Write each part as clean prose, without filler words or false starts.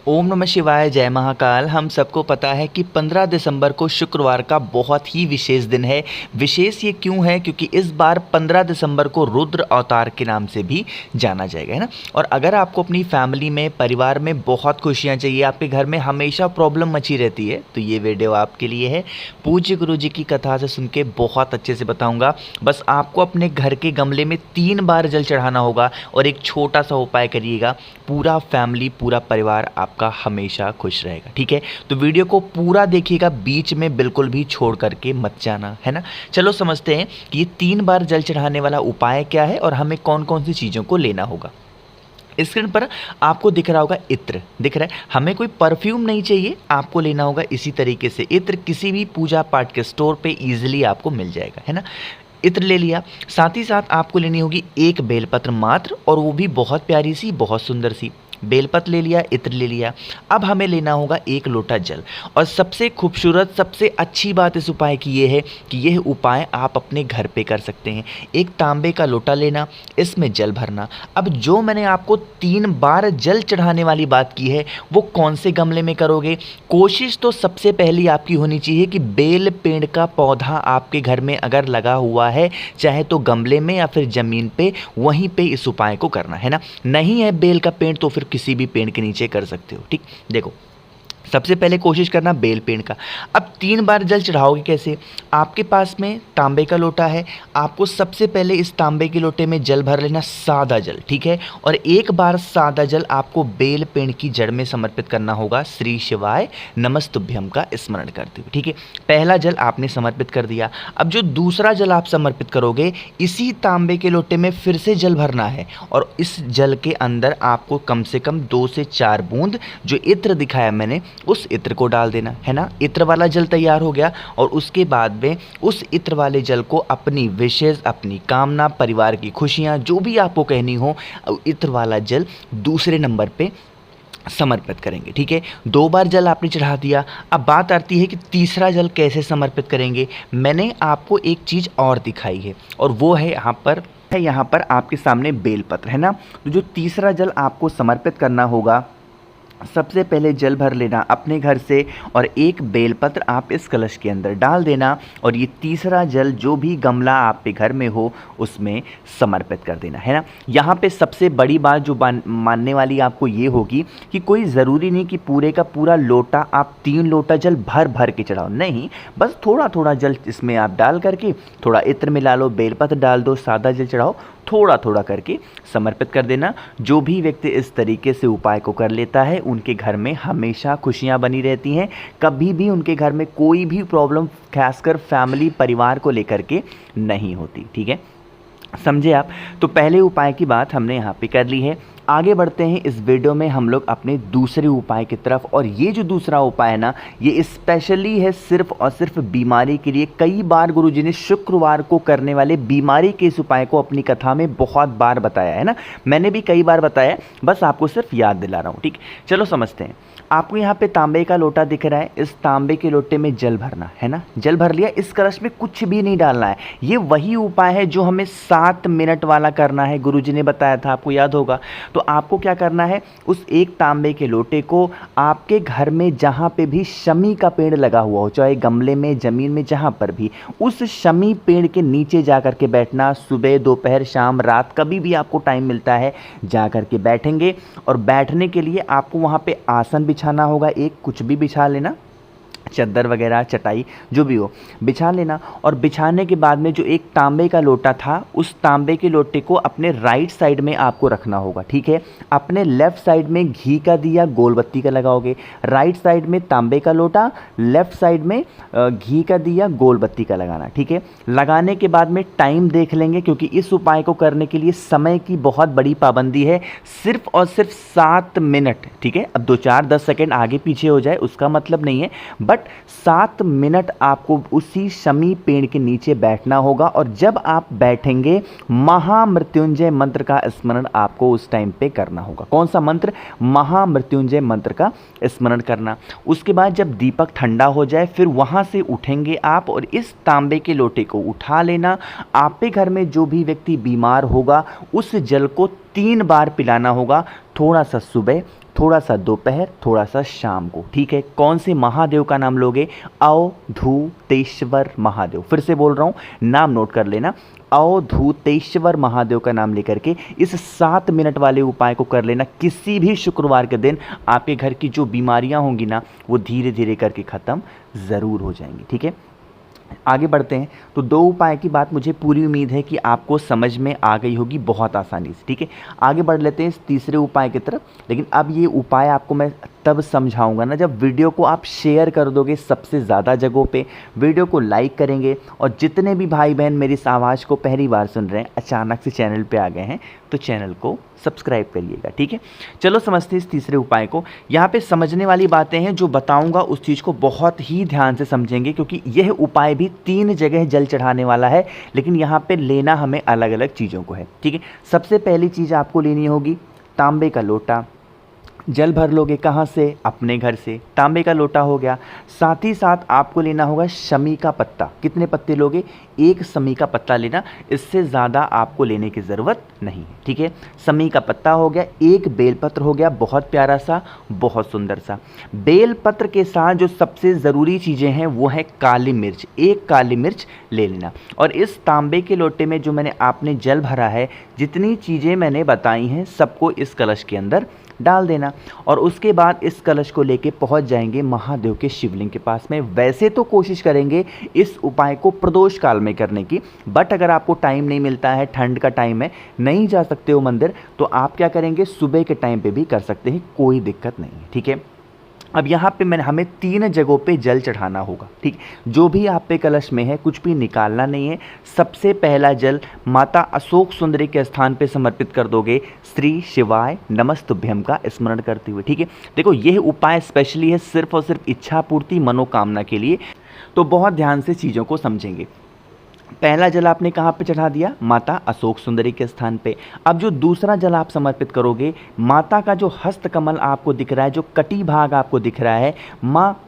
ओम नमः शिवाय, जय महाकाल। हम सबको पता है कि 15 दिसंबर को शुक्रवार का बहुत ही विशेष दिन है। विशेष ये क्यों है? क्योंकि इस बार 15 दिसंबर को रुद्र अवतार के नाम से भी जाना जाएगा, है ना। और अगर आपको अपनी फैमिली में, परिवार में बहुत खुशियाँ चाहिए, आपके घर में हमेशा प्रॉब्लम मची रहती है, तो ये वीडियो आपके लिए है। पूज्य गुरु जी की कथा से सुन के बहुत अच्छे से बताऊँगा। बस आपको अपने घर के गमले में 3 बार जल चढ़ाना होगा और एक छोटा सा उपाय करिएगा। पूरा फैमिली, पूरा परिवार आपका हमेशा खुश रहेगा, ठीक है। तो वीडियो को पूरा देखिएगा, बीच में बिल्कुल भी छोड़ करके मत जाना, है ना। चलो समझते हैं कि ये 3 बार जल चढ़ाने वाला उपाय क्या है और हमें कौन कौन सी चीज़ों को लेना होगा। स्क्रीन पर आपको दिख रहा होगा इत्र, दिख रहा है। हमें कोई परफ्यूम नहीं चाहिए, आपको लेना होगा इसी तरीके से इत्र। किसी भी पूजा पाठ के स्टोर पे इजीली आपको मिल जाएगा, है ना। इत्र ले लिया, साथ ही साथ आपको लेनी होगी एक बेलपत्र मात्र, और वो भी बहुत प्यारी सी, बहुत सुंदर सी। बेलपत्र ले लिया, इत्र ले लिया। अब हमें लेना होगा 1 लोटा जल। और सबसे खूबसूरत, सबसे अच्छी बात इस उपाय की ये है कि यह उपाय आप अपने घर पे कर सकते हैं। एक तांबे का लोटा लेना, इसमें जल भरना। अब जो मैंने आपको 3 बार जल चढ़ाने वाली बात की है, वो कौन से गमले में करोगे? कोशिश तो सबसे पहली आपकी होनी चाहिए कि बेल पेड़ का पौधा आपके घर में अगर लगा हुआ है, चाहे तो गमले में या फिर ज़मीन पे, वहीं पे इस उपाय को करना है ना। नहीं है बेल का पेड़ तो फिर किसी भी पेड़ के नीचे कर सकते हो, ठीक। देखो, सबसे पहले कोशिश करना बेल पेड़ का। अब 3 बार जल चढ़ाओगे कैसे? आपके पास में तांबे का लोटा है, आपको सबसे पहले इस तांबे के लोटे में जल भर लेना, सादा जल, ठीक है। और 1 बार सादा जल आपको बेल पेड़ की जड़ में समर्पित करना होगा, श्री शिवाय नमस्तुभ्यम का स्मरण करते हुए, ठीक है। पहला जल आपने समर्पित कर दिया। अब जो दूसरा जल आप समर्पित करोगे, इसी तांबे के लोटे में फिर से जल भरना है, और इस जल के अंदर आपको कम से कम 2 से 4 बूंद जो इत्र दिखाया मैंने, उस इत्र को डाल देना, है ना। इत्र वाला जल तैयार हो गया, और उसके बाद में उस इत्र वाले जल को अपनी विशेष, अपनी कामना, परिवार की खुशियाँ, जो भी आपको कहनी हो, इत्र वाला जल दूसरे नंबर पे समर्पित करेंगे, ठीक है। 2 बार जल आपने चढ़ा दिया। अब बात आती है कि तीसरा जल कैसे समर्पित करेंगे। मैंने आपको एक चीज़ और दिखाई है, और वो है यहाँ पर आपके सामने बेलपत्र, है ना। तो जो तीसरा जल आपको समर्पित करना होगा, सबसे पहले जल भर लेना अपने घर से, और एक बेलपत्र आप इस कलश के अंदर डाल देना, और ये तीसरा जल जो भी गमला आपके घर में हो उसमें समर्पित कर देना, है ना। यहाँ पे सबसे बड़ी बात जो मानने वाली आपको ये होगी कि कोई ज़रूरी नहीं कि पूरे का पूरा लोटा आप 3 लोटा जल भर भर के चढ़ाओ, नहीं। बस थोड़ा थोड़ा जल इसमें आप डाल करके, थोड़ा इत्र मिला लो, बेलपत्र डाल दो, सादा जल चढ़ाओ, थोड़ा थोड़ा करके समर्पित कर देना। जो भी व्यक्ति इस तरीके से उपाय को कर लेता है, उनके घर में हमेशा खुशियां बनी रहती हैं। कभी भी उनके घर में कोई भी प्रॉब्लम, खासकर फैमिली, परिवार को लेकर के नहीं होती, ठीक है। समझे आप? तो पहले उपाय की बात हमने यहाँ पे कर ली है। आगे बढ़ते हैं इस वीडियो में हम लोग अपने दूसरे उपाय की तरफ। और ये जो दूसरा उपाय है ना, ये स्पेशली है सिर्फ और सिर्फ बीमारी के लिए। कई बार गुरुजी ने शुक्रवार को करने वाले बीमारी के इस उपाय को अपनी कथा में बहुत बार बताया है ना। मैंने भी कई बार बताया, बस आपको सिर्फ याद दिला रहा हूँ, ठीक। चलो समझते हैं। आपको यहाँ पे तांबे का लोटा दिख रहा है, इस तांबे के लोटे में जल भरना है ना। जल भर लिया, इस कलश में कुछ भी नहीं डालना है। ये वही उपाय है जो हमें 7 मिनट वाला करना है, गुरुजी ने बताया था, आपको याद होगा। तो आपको क्या करना है, उस एक तांबे के लोटे को आपके घर में जहाँ पे भी शमी का पेड़ लगा हुआ हो, चाहे गमले में, ज़मीन में, जहाँ पर भी, उस शमी पेड़ के नीचे जा कर के बैठना। सुबह, दोपहर, शाम, रात, कभी भी आपको टाइम मिलता है जा कर के बैठेंगे। और बैठने के लिए आपको वहाँ पे आसन बिछाना होगा, एक कुछ भी बिछा लेना, चद्दर वगैरह, चटाई, जो भी हो बिछा लेना। और बिछाने के बाद में जो एक तांबे का लोटा था, उस तांबे के लोटे को अपने राइट साइड में आपको रखना होगा, ठीक है। अपने लेफ्ट साइड में घी का दिया गोल बत्ती का लगाओगे, राइट साइड में तांबे का लोटा, लेफ्ट साइड में घी का दिया गोल बत्ती का लगाना, ठीक है। लगाने के बाद में टाइम देख लेंगे, क्योंकि इस उपाय को करने के लिए समय की बहुत बड़ी पाबंदी है, सिर्फ और सिर्फ 7 मिनट, ठीक है। अब 2, 4, 10 सेकेंड आगे पीछे हो जाए उसका मतलब नहीं है, बट 7 मिनट आपको उसी शमी पेड़ के नीचे बैठना होगा। और जब आप बैठेंगे, महामृत्युंजय मंत्र का स्मरण आपको उस टाइम पे करना होगा। कौन सा मंत्र? महामृत्युंजय मंत्र का स्मरण करना। उसके बाद जब दीपक ठंडा हो जाए, फिर वहां से उठेंगे आप, और इस तांबे के लोटे को उठा लेना। आपके घर में जो भी व्यक्ति बीमार होगा, उस जल को 3 बार पिलाना होगा। थोड़ा सा सुबह, थोड़ा सा दोपहर, थोड़ा सा शाम को। ठीक है, कौन से महादेव का नाम लोगे? अवधूतेश्वर महादेव। फिर से बोल रहा हूँ, नाम नोट कर लेना। अवधूतेश्वर महादेव का नाम लेकर के इस 7 मिनट वाले उपाय को कर लेना। किसी भी शुक्रवार के दिन आपके घर की जो बीमारियां होंगी ना, वो धीरे धीरे करके ख़त्म ज़रूर हो जाएंगी। ठीक है, आगे बढ़ते हैं। तो 2 उपाय की बात मुझे पूरी उम्मीद है कि आपको समझ में आ गई होगी बहुत आसानी से। ठीक है, आगे बढ़ लेते हैं इस तीसरे उपाय की तरफ। लेकिन अब ये उपाय आपको मैं तब समझाऊंगा ना जब वीडियो को आप शेयर कर दोगे सबसे ज़्यादा जगहों पे, वीडियो को लाइक करेंगे, और जितने भी भाई बहन मेरी इस आवाज़ को पहली बार सुन रहे हैं, अचानक से चैनल पे आ गए हैं, तो चैनल को सब्सक्राइब करिएगा। ठीक है, चलो समझते हैं इस तीसरे उपाय को। यहाँ पे समझने वाली बातें हैं, जो बताऊंगा उस चीज़ को बहुत ही ध्यान से समझेंगे, क्योंकि यह उपाय भी 3 जगह जल चढ़ाने वाला है, लेकिन यहाँ पे लेना हमें अलग अलग चीज़ों को है। ठीक है, सबसे पहली चीज़ आपको लेनी होगी तांबे का लोटा। जल भर लोगे कहाँ से? अपने घर से। तांबे का लोटा हो गया। साथ ही साथ आपको लेना होगा शमी का पत्ता। कितने पत्ते लोगे? 1 शमी का पत्ता लेना, इससे ज़्यादा आपको लेने की ज़रूरत नहीं है। ठीक है, शमी का पत्ता हो गया। 1 बेलपत्र हो गया, बहुत प्यारा सा, बहुत सुंदर सा। बेलपत्र के साथ जो सबसे ज़रूरी चीज़ें हैं वो है काली मिर्च। 1 काली मिर्च ले लेना। और इस तांबे के लोटे में जो मैंने आपने जल भरा है, जितनी चीज़ें मैंने बताई हैं, सबको इस कलश के अंदर डाल देना। और उसके बाद इस कलश को लेके पहुंच जाएंगे महादेव के शिवलिंग के पास में। वैसे तो कोशिश करेंगे इस उपाय को प्रदोष काल में करने की, बट अगर आपको टाइम नहीं मिलता है, ठंड का टाइम है, नहीं जा सकते हो मंदिर, तो आप क्या करेंगे, सुबह के टाइम पे भी कर सकते हैं, कोई दिक्कत नहीं है। ठीक है, अब यहाँ पे हमें 3 जगहों पे जल चढ़ाना होगा। ठीक, जो भी आप पे कलश में है, कुछ भी निकालना नहीं है। सबसे पहला जल माता अशोक सुंदरी के स्थान पे समर्पित कर दोगे, श्री शिवाय नमस्तुभ्यम का स्मरण करते हुए। ठीक है, देखो यह उपाय स्पेशली है सिर्फ और सिर्फ इच्छा पूर्ति, मनोकामना के लिए, तो बहुत ध्यान से चीज़ों को समझेंगे। पहला जल आपने कहाँ पे चढ़ा दिया? माता अशोक सुंदरी के स्थान पे। अब जो दूसरा जल आप समर्पित करोगे, माता का जो हस्त कमल आपको दिख रहा है, जो कटी भाग आपको दिख रहा है, माँ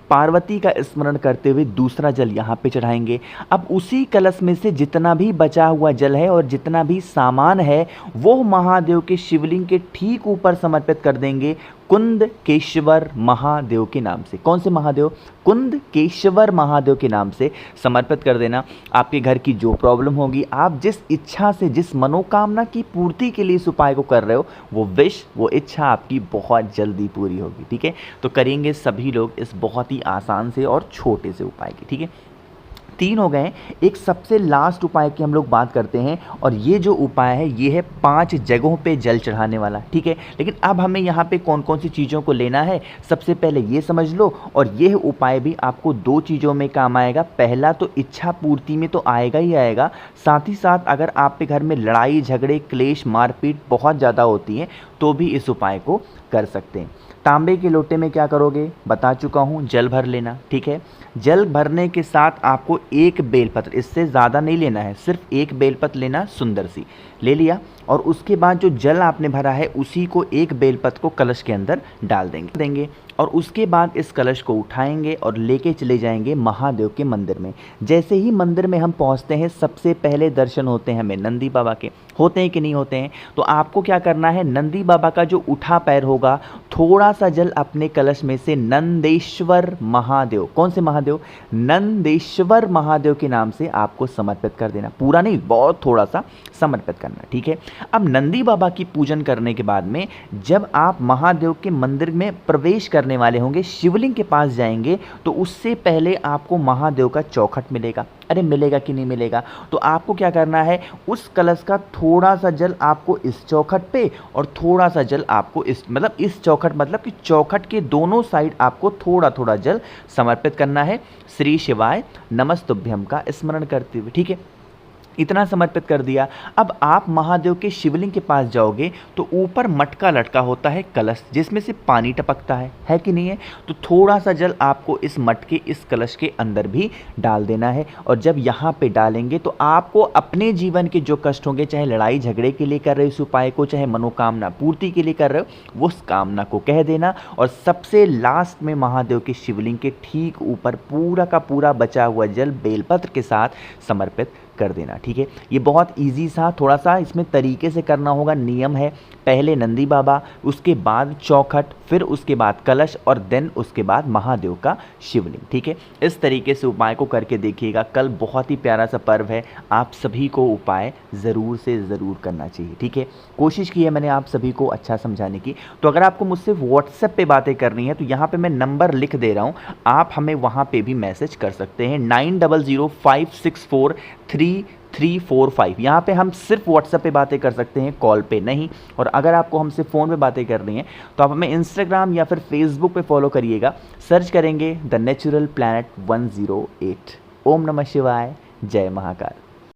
पार्वती का स्मरण करते हुए दूसरा जल यहाँ पे चढ़ाएंगे। अब उसी कलश में से जितना भी बचा हुआ जल है और जितना भी सामान है, वो महादेव के शिवलिंग के ठीक ऊपर समर्पित कर देंगे, कुंदकेश्वर महादेव के नाम से। कौन से महादेव? कुंदकेश्वर महादेव के नाम से समर्पित कर देना। आपके घर की जो प्रॉब्लम होगी, आप जिस इच्छा से, जिस मनोकामना की पूर्ति के लिए इस उपाय को कर रहे हो, वो विश, वो इच्छा आपकी बहुत जल्दी पूरी होगी। ठीक है, तो करेंगे सभी लोग इस बहुत ही आसान से और छोटे से उपाय की। ठीक है, 3 हो गए। एक सबसे लास्ट उपाय की हम लोग बात करते हैं, और ये जो उपाय है ये है 5 जगहों पे जल चढ़ाने वाला। ठीक है, लेकिन अब हमें यहाँ पे कौन कौन सी चीज़ों को लेना है, सबसे पहले ये समझ लो। और यह उपाय भी आपको 2 चीज़ों में काम आएगा। पहला तो इच्छा पूर्ति में तो आएगा ही आएगा, साथ ही साथ अगर आपके घर में लड़ाई झगड़े क्लेश मारपीट बहुत ज़्यादा होती है, तो भी इस उपाय को कर सकते हैं। तांबे के लोटे में क्या करोगे? बता चुका हूँ, जल भर लेना। ठीक है, जल भरने के साथ आपको 1 बेलपत्र, इससे ज़्यादा नहीं लेना है, सिर्फ 1 बेलपत्र लेना, सुंदर सी ले लिया। और उसके बाद जो जल आपने भरा है, उसी को 1 बेलपत्र को कलश के अंदर डाल देंगे। और उसके बाद इस कलश को उठाएंगे और लेके चले जाएंगे महादेव के मंदिर में। जैसे ही मंदिर में हम पहुंचते हैं, सबसे पहले दर्शन होते हैं हमें नंदी बाबा के। होते हैं कि नहीं होते हैं? तो आपको क्या करना है, नंदी बाबा का जो उठा पैर होगा, थोड़ा सा जल अपने कलश में से नंदेश्वर महादेव, कौन से महादेव? नंदेश्वर महादेव के नाम से आपको समर्पित कर देना। पूरा नहीं, बहुत थोड़ा सा समर्पित करना। ठीक है, अब नंदी बाबा की पूजन करने के बाद में जब आप महादेव के मंदिर में प्रवेश करने वाले होंगे, शिवलिंग के पास जाएंगे, तो उससे पहले आपको महादेव का चौखट मिलेगा। अरे मिलेगा कि नहीं मिलेगा? तो आपको क्या करना है, उस कलश का थोड़ा सा जल आपको इस चौखट पे, और थोड़ा सा जल आपको इस चौखट, मतलब कि चौखट के दोनों साइड आपको थोड़ा थोड़ा जल समर्पित करना है, श्री शिवाय नमस्तुभ्यम का स्मरण करते हुए। ठीक है, इतना समर्पित कर दिया। अब आप महादेव के शिवलिंग के पास जाओगे, तो ऊपर मटका लटका होता है कलश, जिसमें से पानी टपकता है कि नहीं है? तो थोड़ा सा जल आपको इस मटके, इस कलश के अंदर भी डाल देना है। और जब यहाँ पे डालेंगे, तो आपको अपने जीवन के जो कष्ट होंगे, चाहे लड़ाई झगड़े के लिए कर रहे हो इस उपाय को, चाहे मनोकामना पूर्ति के लिए कर रहे हो, उस कामना को कह देना। और सबसे लास्ट में महादेव के शिवलिंग के ठीक ऊपर पूरा का पूरा बचा हुआ जल बेलपत्र के साथ समर्पित कर देना, ठीक है। ये बहुत ईजी सा, थोड़ा सा इसमें तरीके से करना होगा, नियम है। पहले नंदी बाबा, उसके बाद चौखट, फिर उसके बाद कलश और देन उसके बाद महादेव का शिवलिंग, ठीक है। इस तरीके से उपाय को करके देखिएगा। कल बहुत ही प्यारा सा पर्व है, आप सभी को उपाय ज़रूर से ज़रूर करना चाहिए, ठीक है। कोशिश की है मैंने आप सभी को अच्छा समझाने की। तो अगर आपको मुझसे व्हाट्सएप पे बातें करनी है तो यहाँ पे मैं नंबर लिख दे रहा हूँ, आप हमें वहाँ पे भी मैसेज कर सकते हैं 9005643345। यहाँ पे हम सिर्फ व्हाट्सएप पे बातें कर सकते हैं, कॉल पे नहीं। और अगर आपको हमसे फ़ोन पे बातें करनी है तो आप हमें इंस्टाग्राम या फिर फेसबुक पे फॉलो करिएगा, सर्च करेंगे द नेचुरल प्लैनेट 108। ओम नमः शिवाय, जय महाकाल।